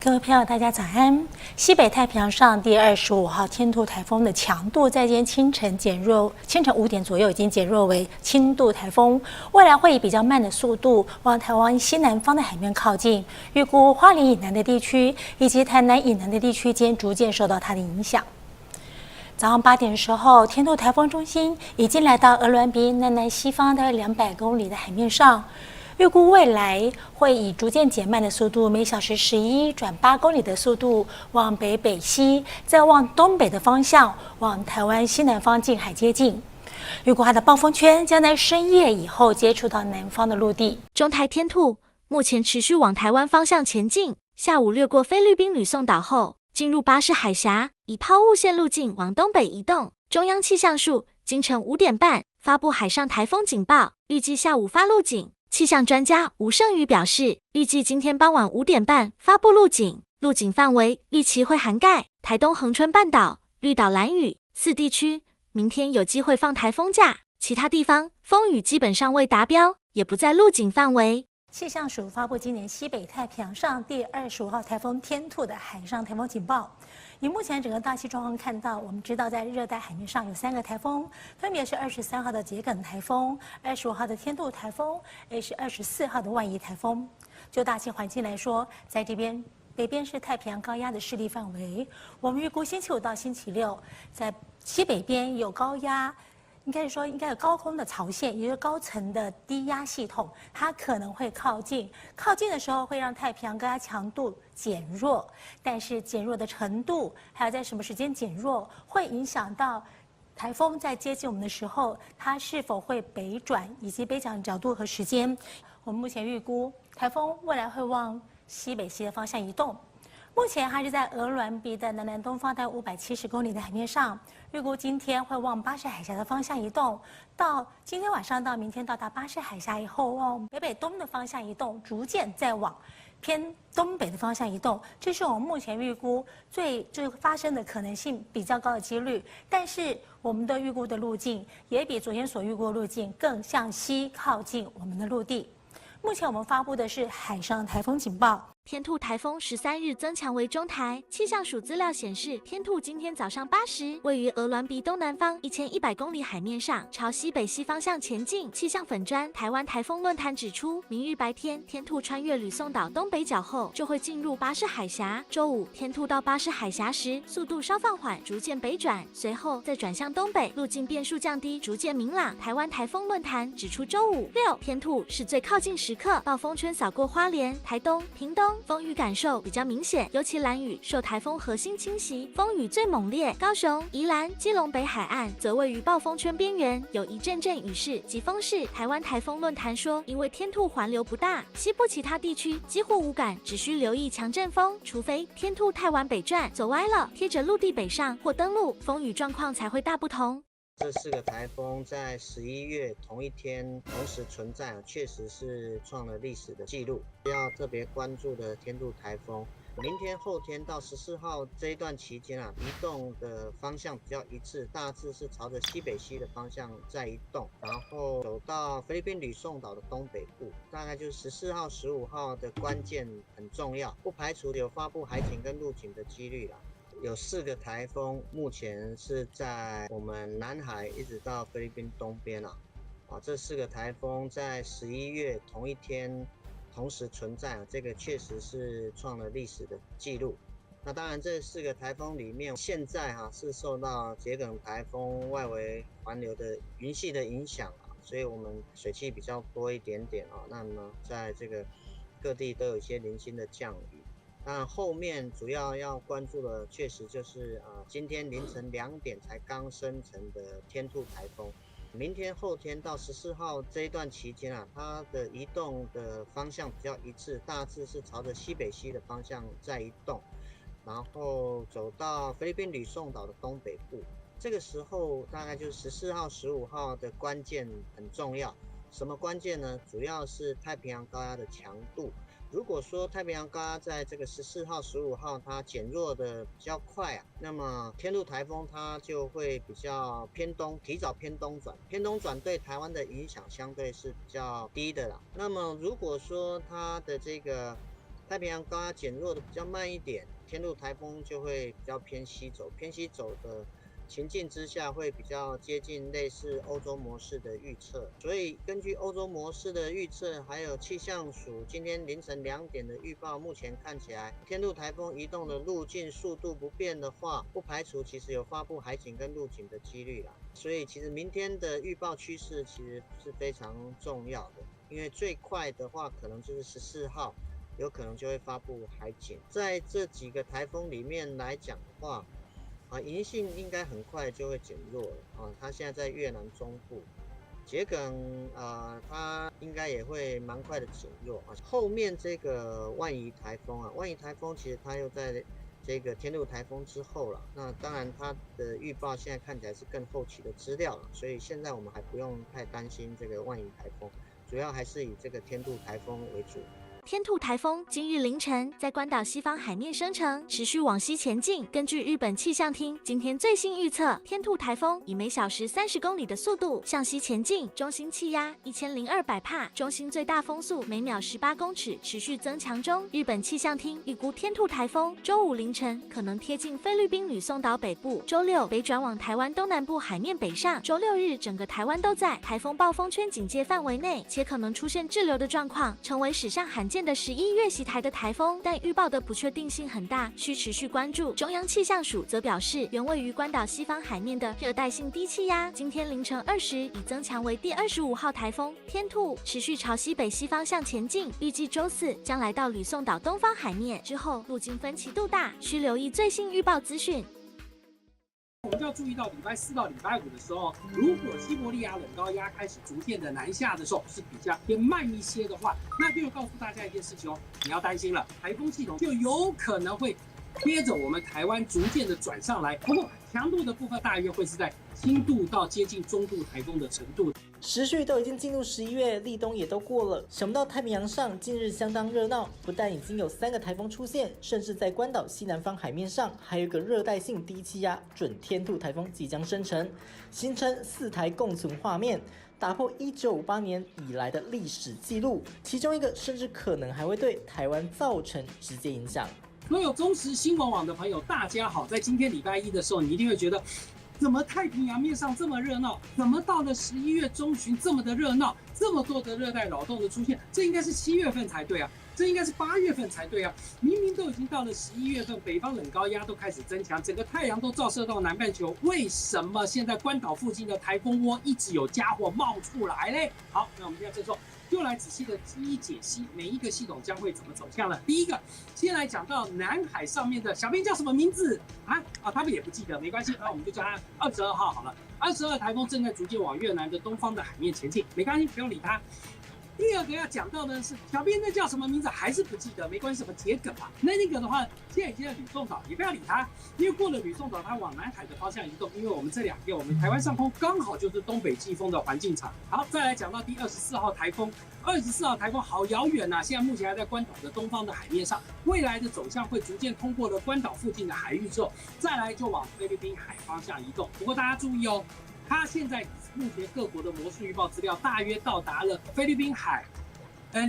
各位朋友，大家早安。西北太平洋上第25号天兔台风的强度在今天清晨5点左右已经减弱为轻度台风，未来会以比较慢的速度往台湾西南方的海面靠近。预估花莲以南的地区以及台南以南的地区间逐渐受到它的影响。早上8点的时候，天兔台风中心已经来到鹅銮鼻南西方大约200公里的海面上。预估未来会以逐渐减慢的速度，每小时11转8公里的速度往北西，再往东北的方向往台湾西南方近海接近。预估它的暴风圈将在深夜以后接触到南方的陆地。中台天兔目前持续往台湾方向前进，下午掠过菲律宾吕宋岛后，进入巴士海峡，以抛物线路径往东北移动。中央气象署今晨5点半发布海上台风警报，预计下午发陆警。气象专家吴胜宇表示，预计今天傍晚5点半发布陆警，陆警范围预期会涵盖台东恒春半岛、绿岛兰屿4地区，明天有机会放台风假，其他地方风雨基本上未达标，也不在陆警范围。气象署发布今年西北太平洋上第25号台风天兔的海上台风警报。以目前整个大气状况看到，我们知道在热带海面上有3个台风，分别是23号的桔梗台风、25号的天兔台风，也是24号的万宜台风。就大气环境来说，在这边北边是太平洋高压的势力范围，我们预估星期5到星期6，在西北边有高压。应该有高空的槽线，也就是高层的低压系统，它可能会靠近。靠近的时候会让太平洋高压强度减弱，但是减弱的程度，还有在什么时间减弱，会影响到台风在接近我们的时候，它是否会北转，以及北转角度和时间。我们目前预估，台风未来会往西北西的方向移动。目前还是在鹅銮鼻的南东方，大概570公里的海面上。预估今天会往巴士海峡的方向移动，到今天晚上到明天到达巴士海峡以后，往北东的方向移动，逐渐再往偏东北的方向移动。这是我们目前预估最发生的可能性比较高的几率。但是我们的预估的路径也比昨天所预估的路径更向西靠近我们的陆地。目前我们发布的是海上台风警报。天兔台风13日增强为中台，气象署资料显示，天兔今天早上8时，位于鹅銮鼻东南方1100公里海面上，朝西北西方向前进。气象粉专台湾台风论坛指出，明日白天天兔穿越吕宋岛东北角后，就会进入巴士海峡。周5天兔到巴士海峡时，速度稍放缓，逐渐北转，随后再转向东北，路径变数降低，逐渐明朗。台湾台风论坛指出，周5、6天兔是最靠近时刻，暴风圈扫过花莲、台东、屏东。风雨感受比较明显，尤其兰屿受台风核心侵袭，风雨最猛烈。高雄、宜兰、基隆北海岸则位于暴风圈边缘，有一阵阵雨势及风势。台湾台风论坛说，因为天兔环流不大，西部其他地区几乎无感，只需留意强阵风，除非天兔太往北转，走歪了，贴着陆地北上或登陆，风雨状况才会大不同。这4个台风在11月同一天同时存在，确实是创了历史的记录。要特别关注的天兔台风，明天、后天到14号这一段期间移动的方向比较一致，大致是朝着西北西的方向在移动，然后走到菲律宾吕宋岛的东北部，大概就是14号、15号的关键很重要，不排除有发布海警跟陆警的几率啦。有4个台风，目前是在我们南海一直到菲律宾东边这4个台风在11月同一天同时存在这个确实是创了历史的记录。那当然，这4个台风里面，现在是受到桔梗台风外围环流的云系的影响所以我们水汽比较多一点点那么在这个各地都有一些零星的降雨。那后面主要要关注的，确实就是今天凌晨2点才刚生成的天兔台风。明天、后天到14号这一段期间它的移动的方向比较一致，大致是朝着西北西的方向在移动，然后走到菲律宾吕宋岛的东北部。这个时候大概就是14号、15号的关键很重要。什么关键呢？主要是太平洋高压的强度。如果说太平洋高压在这个14号、15号它减弱的比较快那么天兔台风它就会比较偏东，提早偏东转。偏东转对台湾的影响相对是比较低的啦。那么如果说它的这个太平洋高压减弱的比较慢一点，天兔台风就会比较偏西走，偏西走的情境之下会比较接近类似欧洲模式的预测，所以根据欧洲模式的预测，还有气象署今天凌晨2点的预报，目前看起来天兔台风移动的路径速度不变的话，不排除其实有发布海警跟陆警的几率啦。所以其实明天的预报趋势其实是非常重要的，因为最快的话可能就是14号，有可能就会发布海警。在这几个台风里面来讲的话，银杏应该很快就会减弱了啊，它现在在越南中部，桔梗它应该也会蛮快的减弱啊。后面这个万宜台风啊，万宜台风其实它又在这个天兔台风之后了，那当然它的预报现在看起来是更后期的资料了，所以现在我们还不用太担心这个万宜台风，主要还是以这个天兔台风为主。天兔台风今日凌晨在关岛西方海面生成，持续往西前进。根据日本气象厅今天最新预测，天兔台风以每小时30公里的速度向西前进，中心气压1200帕，中心最大风速每秒18公尺，持续增强中。日本气象厅预估天兔台风周五凌晨可能贴近菲律宾吕宋岛北部，周六北转往台湾东南部海面北上，周六日整个台湾都在台风暴风圈警戒范围内，且可能出现滞留的状况，成为史上罕见的11月袭台的台风，但预报的不确定性很大，需持续关注。中央气象署则表示，原位于关岛西方海面的热带性低气压，今天凌晨20已增强为第25号台风天兔，持续朝西北西方向前进，预计周四将来到吕宋岛东方海面，之后路径分歧度大，需留意最新预报资讯。我们就要注意到礼拜4到礼拜5的时候，如果西伯利亚冷高压开始逐渐的南下的时候，是比较偏慢一些的话，那就告诉大家一件事情哦，你要担心了，台风系统就有可能会贴着我们台湾逐渐的转上来，不过强度的部分大约会是在轻度到接近中度台风的程度。时序都已经进入11月，立冬也都过了，想不到太平洋上近日相当热闹，不但已经有3个台风出现，甚至在关岛西南方海面上还有一个热带性低气压准天兔台风即将生成，形成4台共存画面，打破1958年以来的历史记录，其中一个甚至可能还会对台湾造成直接影响。所有忠实新闻网的朋友，大家好，在今天礼拜1的时候，你一定会觉得，怎么太平洋面上这么热闹？怎么到了11月中旬这么的热闹？这么多的热带扰动的出现，这应该是7月份才对啊，这应该是8月份才对啊！明明都已经到了11月份，北方冷高压都开始增强，整个太阳都照射到南半球，为什么现在关岛附近的台风窝一直有家伙冒出来嘞？好，那我们现在这时候就来仔细的一一解析每一个系统将会怎么走向了。第一个，先来讲到南海上面的小编叫什么名字啊？他们也不记得，没关系，那我们就叫他22号好了。22台风正在逐渐往越南的东方的海面前进，没关系，不用理他。第二个要讲到呢是小编那叫什么名字还是不记得，没关系，什么桔梗啊，那个的话现在已经在吕宋岛，也不要理它，因为过了吕宋岛它往南海的方向移动，因为我们这2天我们台湾上空刚好就是东北季风的环境场。好，再来讲到第24号台风，24号台风好遥远啊，现在目前还在关岛的东方的海面上，未来的走向会逐渐通过了关岛附近的海域之后，再来就往菲律宾海方向移动。不过大家注意哦，它现在目前各国的模式预报资料大约到达了菲律宾海，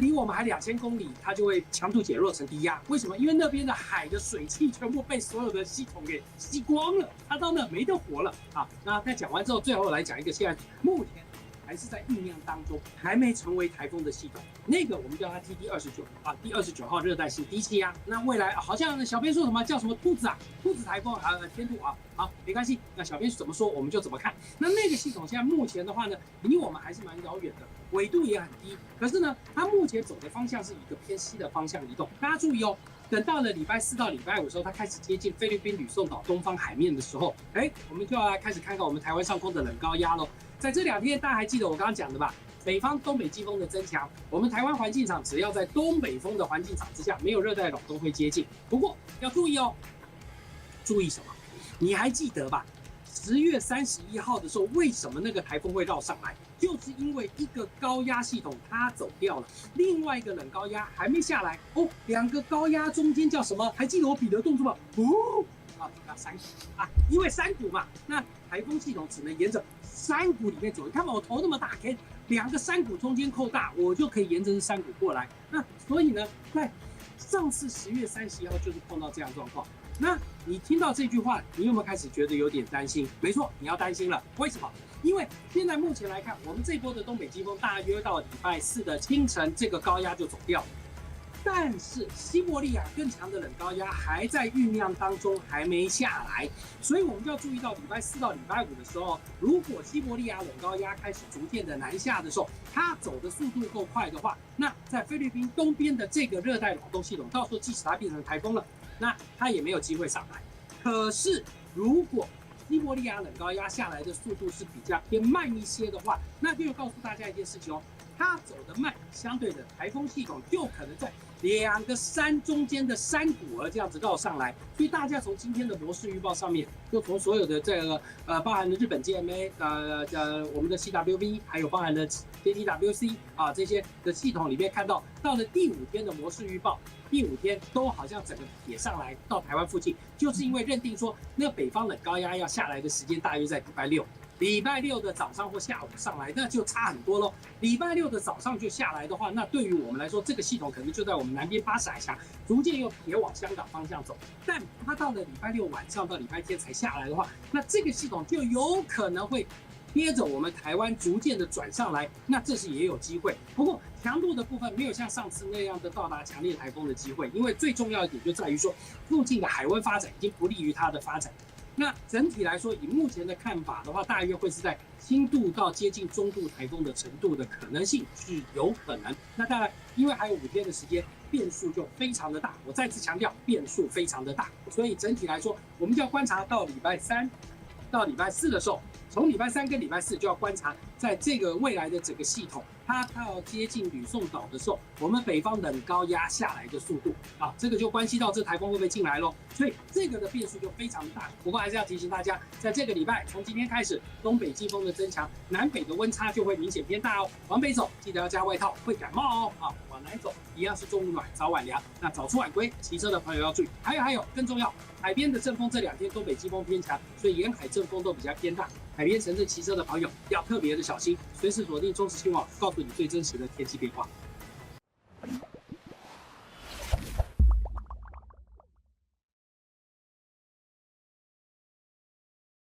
离我们还2000公里，它就会强度减弱成低压。为什么？因为那边的海的水汽全部被所有的系统给吸光了，它到那没得活了啊。那在讲完之后，最后来讲一个现在目前还是在酝酿当中，还没成为台风的系统，那个我们叫它 TD29啊，第29号热带性低气压。那未来好像小编说什么叫什么兔子啊，兔子台风啊，天兔啊，好，没关系，那小编怎么说我们就怎么看。那个系统现在目前的话呢，离我们还是蛮遥远的，纬度也很低，可是呢，它目前走的方向是一个偏西的方向移动。大家注意哦，等到了礼拜4到礼拜5的时候，它开始接近菲律宾吕宋岛东方海面的时候，我们就要来开始看看我们台湾上空的冷高压咯。在这2天，大家还记得我刚刚讲的吧？北方东北季风的增强，我们台湾环境场只要在东北风的环境场之下，没有热带扰动会接近。不过要注意哦，注意什么？你还记得吧？10月31号的时候，为什么那个台风会绕上来？就是因为一个高压系统它走掉了，另外一个冷高压还没下来哦。2个高压中间叫什么？还记得我比的动作吗？山谷啊，因为山谷嘛，那台风系统只能沿着山谷里面走。你看嘛，我头那么大，可以2个山谷中间扣大，我就可以沿着山谷过来。那所以呢，在上次10月31号就是碰到这样状况。那你听到这句话，你有没有开始觉得有点担心？没错，你要担心了。为什么？因为现在目前来看，我们这波的东北季风大约到礼拜4的清晨，这个高压就走掉了。但是西伯利亚更强的冷高压还在酝酿当中，还没下来，所以我们就要注意到礼拜4到礼拜5的时候，如果西伯利亚冷高压开始逐渐的南下的时候，它走的速度够快的话，那在菲律宾东边的这个热带扰动系统，到时候即使它变成台风了，那它也没有机会上来。可是如果西伯利亚冷高压下来的速度是比较偏慢一些的话，那就告诉大家一件事情哦，它走得慢，相对的台风系统就可能在2个山中间的山谷这样子绕上来。所以大家从今天的模式预报上面，就从所有的这个包含了日本 GMA 我们的 CWV， 还有包含了 JTWC 这些的系统里面看到，到了第5天的模式预报，第5天都好像整个铁上来到台湾附近，就是因为认定说那个北方冷高压要下来的时间大约在礼拜6。礼拜6的早上或下午上来，那就差很多咯。礼拜6的早上就下来的话，那对于我们来说，这个系统可能就在我们南边巴士海峡，逐渐又撇往香港方向走。但它到了礼拜6晚上到礼拜天才下来的话，那这个系统就有可能会贴着我们台湾逐渐的转上来，那这是也有机会。不过强度的部分没有像上次那样的到达强烈台风的机会，因为最重要一点就在于说，附近的海温发展已经不利于它的发展。那整体来说，以目前的看法的话，大约会是在轻度到接近中度台风的程度的可能性是有可能。那当然，因为还有5天的时间，变数就非常的大。我再次强调，变数非常的大。所以整体来说，我们就要观察到礼拜3到礼拜4的时候，从礼拜3跟礼拜4就要观察，在这个未来的整个系统，它要接近吕宋岛的时候，我们北方冷高压下来的速度这个就关系到这台风会不会进来咯。所以这个的变数就非常大。不过还是要提醒大家，在这个礼拜，从今天开始，东北季风的增强，南北的温差就会明显偏大哦。往北走，记得要加外套，会感冒哦。往南走，一样是中午暖，早晚凉。那早出晚归，骑车的朋友要注意。还有，更重要，海边的阵风这2天东北季风偏强，所以沿海阵风都比较偏大。海边城镇骑车的朋友要特别的小心，随时锁定中时新闻网，告诉你最真实的天气变化。